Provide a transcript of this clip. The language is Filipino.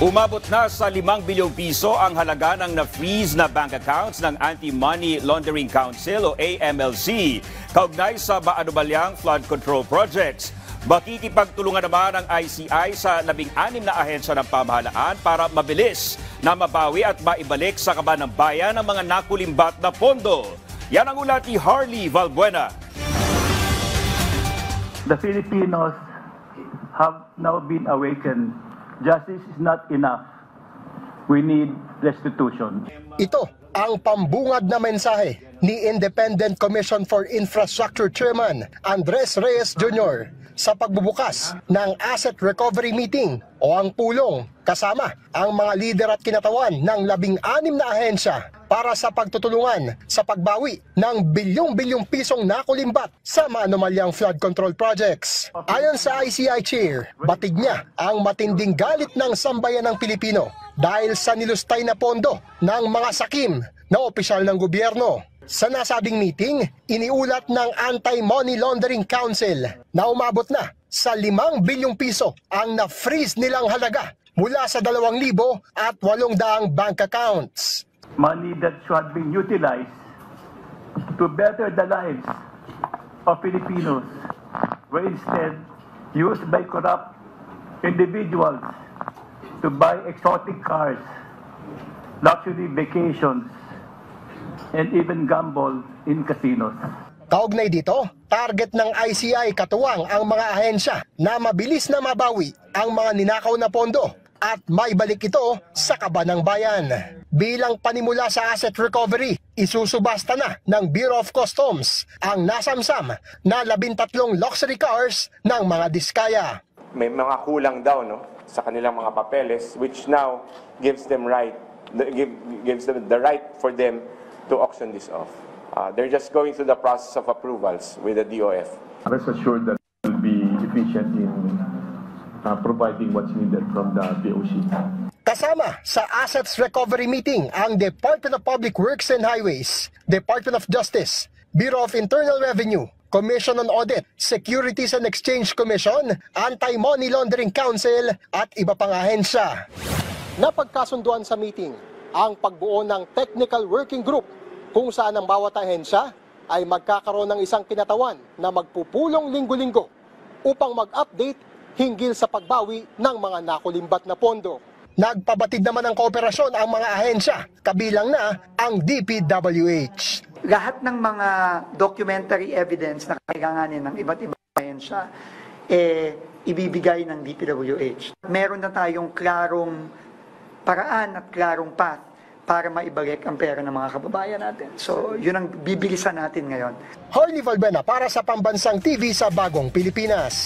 Umabot na sa 5 bilyong piso ang halaga ng na-freeze na bank accounts ng Anti-Money Laundering Council o AMLC kaugnay sa maanumalyang flood control projects. Makikipagtulungan naman ang ICI sa 16 na ahensya ng pamahalaan para mabilis na mabawi at maibalik sa kaban ng bayan ang mga nakulimbat na pondo. Yan ang ulat ni Harley Valbuena. The Filipinos have now been awakened. Justice is not enough. We need restitution. Ito ang pambungad na mensahe ni Independent Commission for Infrastructure Chairman Andres Reyes Jr. sa pagbubukas ng Asset Recovery Meeting o ang pulong kasama ang mga lider at kinatawan ng 16 na ahensya para sa pagtutulungan sa pagbawi ng bilyong-bilyong pisong nakulimbat sa maanumalyang flood control projects. Ayon sa ICI Chair, batig niya ang matinding galit ng sambayan ng Pilipino dahil sa nilustay na pondo ng mga sakim na opisyal ng gobyerno. Sa nasabing meeting, iniulat ng Anti-Money Laundering Council na umabot na sa 5 bilyong piso ang na-freeze nilang halaga mula sa 2,800 bank accounts. Money that should be utilized to better the lives of Filipinos were instead used by corrupt individuals to buy exotic cars, luxury vacations, and even gamble in casinos. Kaugnay dito, target ng ICI katuwang ang mga ahensya na mabilis na mabawi ang mga ninakaw na pondo at maibalik ito sa kaban ng bayan. Bilang panimula sa asset recovery, isusubasta na ng Bureau of Customs ang nasamsam na 13 luxury cars ng mga diskaya. May mga kulang daw sa kanilang mga papeles, which now gives them gives them the right for them to auction this off. They're just going through the process of approvals with the DOF. Rest assured that we'll be efficient in providing what's needed from the POC. Kasama sa Assets Recovery Meeting ang Department of Public Works and Highways, Department of Justice, Bureau of Internal Revenue, Commission on Audit, Securities and Exchange Commission, Anti-Money Laundering Council at iba pang ahensya. Napagkasunduan sa meeting ang pagbuo ng Technical Working Group kung saan ang bawat ahensya ay magkakaroon ng isang kinatawan na magpupulong linggo-linggo upang mag-update hinggil sa pagbawi ng mga nakulimbat na pondo. Nagpabatid naman ng kooperasyon ang mga ahensya, kabilang na ang DPWH. Lahat ng mga documentary evidence na kailanganin ng iba't ibang ahensya, ibibigay ng DPWH. Meron na tayong klarong paraan at klarong path para maibalik ang pera ng mga kababayan natin. So, yun ang bibilisan natin ngayon. Harley Valbuena para sa Pambansang TV sa Bagong Pilipinas.